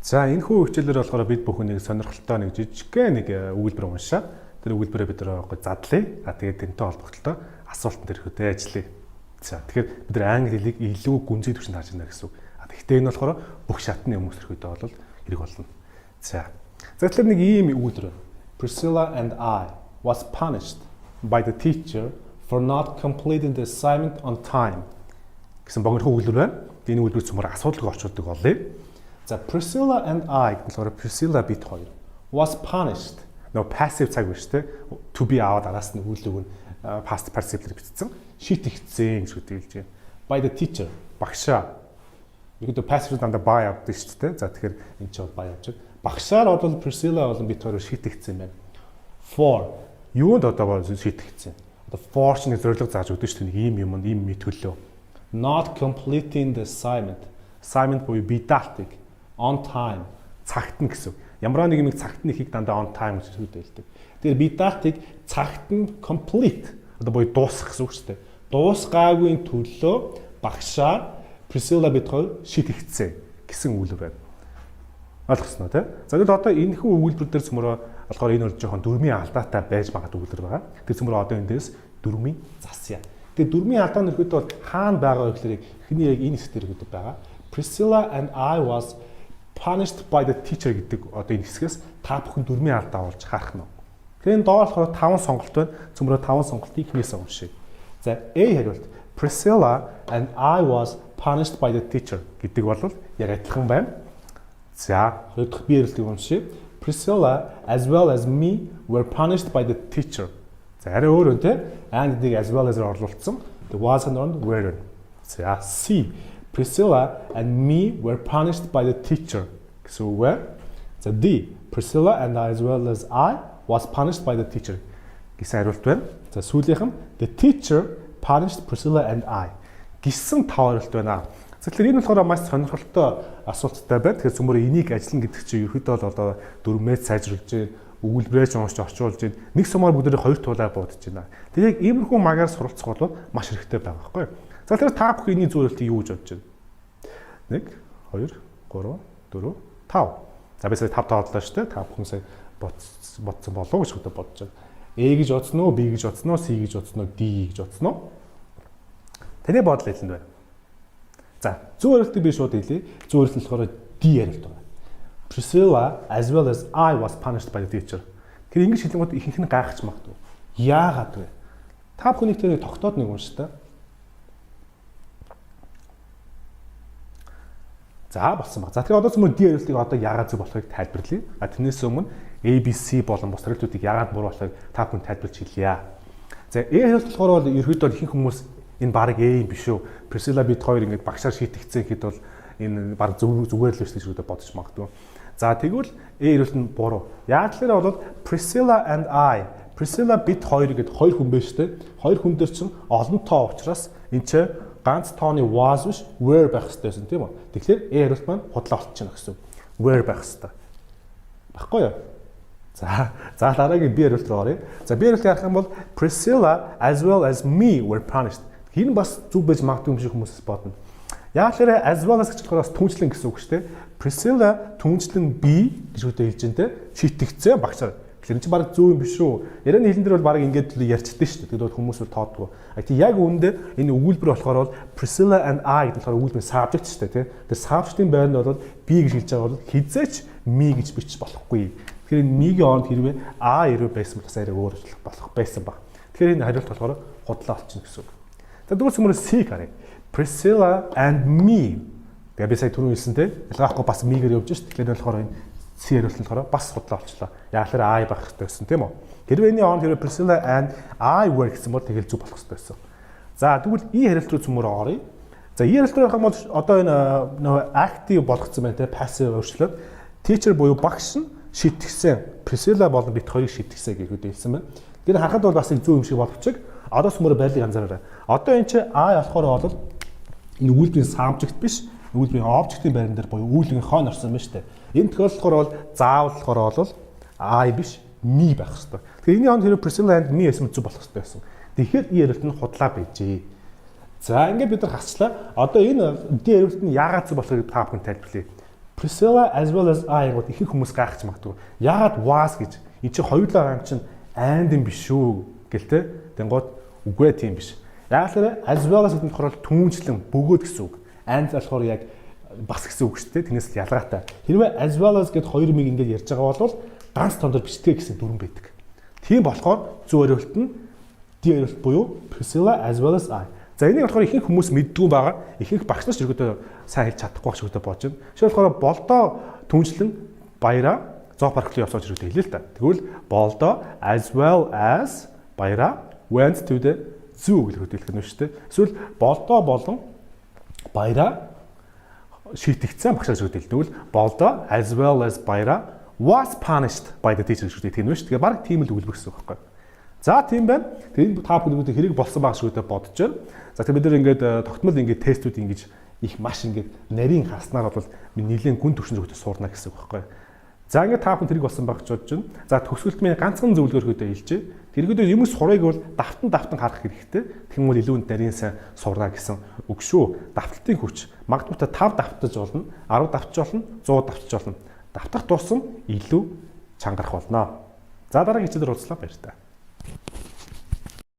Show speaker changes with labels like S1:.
S1: За энэ хүү хичээлээр болохоор бид бүхнийг сонирхолтой нэг жижигхэн нэг өгүүлбэр уншаа. Тэр өгүүлбэрээ бид задлаа. Тэгээд тэнтэй холбогдлоо асуултанд ирэхэд ажиллая. За тэгэхээр бид англи хэлийг илүү гүнзгий төвшөнд харж байна гэсэн үг. Тэгэхдээ энэ болохоор бүх шатны өмнөс ирэхэд бол хэрэг болно. За тэгэхээр нэг ийм өгүүлбэр байна. Priscilla and I was punished by the teacher for not completing the assignment on time. Гэсэн богино өгүүлбэр байна. Энэ өгүүлбэр цөмөр асуудалг орчуулдаг болъё. За Priscilla and I болохоор Priscilla бит хоёр was punished. No passive цаг биш те. To be аваад араас нь өгүүлэг нь past participle бичсэн. Шийтгцэн гэж хэлж байна. By the teacher багшаа. Ихэд passive дандаа by авдаг шүү дээ. За тэгэхээр энэ ч by авч байна. Багшаар бол Priscilla болон бит хоёр шийтгцэн байна. For юунд одоо шийтгцэн. Одоо for ч нэг зорилго зааж өгдөө шүү дээ. Ийм юм ийм төлөө. Not completing the assignment. Assignment буюу бидалтыг on time цагт нь гэсэн. Ямар нэг юм цагт нь ихийг дандаа on time гэж хэлдэг. Тэгэхээр бидалтыг цагт нь complete одоо буюу дуусгах гэсэн үг шүү дээ. Дуусгаагүй төлөө багшаар Priscilla бит хоёр шийтгцэн гэсэн үйлдэл байна. Ойлгосноо тий? За тэгэл одоо энэ хүү өгүүлбэр дээр цөмөрөө болохоор энэ бол жоохон дөрмийн алдаатай байж байгаа өгүүлбэр байгаа. Тэр цөмөрөө одоо энэ дээрс дөрмийн засъя. Тэгээ дөрмийн алдаа нь ихэд бол хаана байгаа вэ гэхээр эхний яг энэ хэсгээр ихэд байгаа. Priscilla and I was punished by the teacher гэдэг одоо энэ хэсгээс та бүхэн дөрмийн алдаа олж харах нь. Тэгэхээр энэ доор болохоор 5 сонголт байна. Цөмрөө 5 сонголтыг эхнээс уншъя. За A хариулт Priscilla and I was punished by the teacher гэдэг бол яг адилхан байна. За хоёр дахь B хариултыг уншъя. Priscilla as well as me were punished by the teacher. За арай өөр үү те? And as well as орлуулсан. The was and were. За C Priscilla and me were punished by the teacher. So where? So D. Priscilla and I as well as I was punished by the teacher. Гэсэн хариулт байна. За сүүлийнх нь the teacher punished Priscilla and I. Гэсэн 5 хариулт байна. Тэгэхээр энэ болохоор маш сонирхолтой асуулттай байна. Тэгэхээр цөмөр энийг ажиллана гэдэг чинь ерөөдөө бол одоо дөрмөөд сайжруулж, өгүүлбэрээ уншиж орчуулж, нэг сумаар бүгдээ хоёр туулаар буудаж байна. Тэгээд яг иймэрхүү магаар суралцах бол маш хэрэгтэй байгаа байхгүй юу? За тэгэхээр та бүхэн энэний зөвлөлтийг юу гэж бодож байна? 1 2 3 4 5. За би сая 5 тоодлоо шүү дээ. Та бүхэн сая бодсон болов уу гэж бодож байна. A гэж бодсон уу, B гэж бодсон уу, C гэж бодсон уу, D гэж бодсон уу? Таны бодол хэлэнд байна. За зөв хариултыг би шууд хэлье. Зөв хариулт нь болохоор D хариулт байна. Priscilla as well as I was punished by the teacher. Тэр ингэж хэлэнгүүт ихэнх нь гайхаж магадгүй. Яагаад вэ? Та бүхний тэр тогтоод нэг унш та. За болсон баг. За тэгэхээр одоо зөвхөн D хариултыг одоо яагаад зөв болохыг тайлбарлая. Тэрнээс өмнө ABC болон бус хариултуудыг яагаад буруу болохыг та бүхэн тайлбарлаж хэлье. За A хариулт болохоор бол ерөөдөө ихэнх хүмүүс энэ баг A юм биш үү? Priscilla бит хоёр ингэж багшаар шийтгцэн гэхэд бол энэ баг зүгээр л биш гэж бодож магадгүй. За тэгвэл A хариулт нь буруу. Яг л бол Priscilla and I. Priscilla бит хоёр гэдэг хоёр хүн байж тээ. Хоёр хүн дээр чинь олон тоо учраас энэ ч ганц тооны was биш were байх хэрэгтэйсэн тийм үү? Тэгэхээр A хариулт маань худлаа болчихно гэсэн. Were байх хэрэгтэй. Баггүй юу? За дараагийн B хариулт руу оръё. За B хариулт ярих юм бол Priscilla as well as me were punished. Энэ бас зүг байж магадгүй юм шиг хүмүүс бодно. Яг л as well as гэж болохоор бас түнчлэн гэсэн үг шүү дээ. Priscilla түнчлэн B гэж үгтэй хэлж байна те. Шийтгцэн багшаар. Тэгэхээр энэ чинь баг зөв юм биш үү? Ярианы хэлэн дээр бол баг ингэж ярьчихдээ шүү дээ. Тэгээд хүмүүс бол тоодгүй. Тэг яг үүндээ энэ өгүүлбэр болохоор бол Priscilla and I гэдэг болохоор өгүүлбэрийн subject шүү дээ те. Тэр subject-ийн байранд бол B гэж хэлж байгаа бол хизээч me гэж бичиж болохгүй. Тэгэхээр энэ me-ийн оронд хэрвээ A ирүү байсан бол арай өөр болох байсан баг. Тэгэхээр энэ хариулт болохоор худлаа болчихно гэсэн үг. За дөрөв цөмөр C гарыг. Priscilla and me. Тэгээ би сая түрүү хэлсэн те. Ялгаахгүй бас me-гээр явж шít. Тэгэхээр болохоор энэ C хариулт нь болохоор бас худлаа болчлоо. Яг л I байх хэрэгтэй байсан тийм үү? Хэрвээ энэ он хэрвээ Priscilla and I were гэсэн бол тэгэл зүг болох хэрэгтэй байсан. За тэгвэл E хариулт руу цөмөр оръё. За E хариулт руу явах юм бол одоо энэ нөгөө active болгоцсон байна те. Passive өөрчлөлт. Teacher буюу багш нь шийтгсэн. Priscilla болон бит хоёрыг шийтгсэн гэж хэлсэн байна. Тэгэхээр харахад бол бас их зөв юм шиг боловч одоо цөмөр байрлыг анзаараарай. Одоо энэ чи I болохоор бол энэ үйлдвэрийн subject биш, үйлдвэрийн object-ийн байран дээр буюу үйлдвэрийн хойно орсон байна шүү дээ. Энэ тохиолдолд бол заавал болохоор бол I биш, me байх хэрэгтэй. Тэгэхээр энэний хонд хэрэг Priscilla and me гэсэн зүг болох хэрэгтэй байсан. Тэгэхээр E хариулт нь худлаа байжээ. За ингээд бид нар хасчлаа. Одоо энэ D хариулт нь яагаад зүг болохыг та бүхэн тайлбарлая. Priscilla as well as I гот ихэнх хүмүүс гайхаж магадгүй. Яагаад was гэж? Энд чинь хоёулаа гам чинь and юм биш шүү гэлтэй. Тэнгууд үгүй тийм биш. Яг л as well as гэдэг нь болохоор түүнчлэн бөгөөд гэсэн үг. And болохоор яг бас гэсэн үг шүү дээ. Тэрнээс л ялгаатай. Хэрвээ as well as гэд хоёр миг ингэж ярьж байгаа бол ганц тондор бичдэг гэсэн дүрэн байдаг. Тийм болохоор зөв хариулт нь D хариулт буюу Priscilla as well as I. За энийг болохоор ихэнх хүмүүс мэддгүй байгаа. Ихэнх багш нар ч ерөөдөө сайн хэлж чадахгүй байх шигтэй бодож байна. Жишээл болохоор болдоо түнчлэн баяраа зоопарк руу явсаж ерөөдөө хэлээ л та. Тэгвэл болдоо as well as баяраа went to the zoo гэж хөтөлөх нь шүү дээ. Эсвэл болдоо болон баяраа шийтгцэн багшаас хөтөл. Тэгвэл болдоо as well as баяраа was punished by the teacher гэж хэлэх нь шүү дээ. Тэгээ баг тийм л өгүүлбэр гэсэн үг байхгүй. За тийм байна. Тэгээд та бүхэн хэрэг болсон байх шигтэй бодож байна. За тэгээд бид нэр ингээд тогтмол ингээд тестүүд ингэж их маш ингээд нарийн хаснаар бол нэлийн гүн төвшин зөвхөн суурна гэсэн үг байхгүй. За ингээд та бүхэн хэрэг болсон байх гэж бодож байна. За төгсгөлт минь ганцхан зөвлөгөөр хөтөө хэлжээ. Тэргүүдээ юмс сурыг бол давтан харах хэрэгтэй. Тэгм бол илүү нарийн сайн сурна гэсэн үг шүү. Давталтын хүч магадгүй 5 давтаж болно, 10 давтаж болно, 100 давтаж болно. Давтах тусам илүү чангарах болно. За дараагийн хичээлээр уулзлаа баяр та.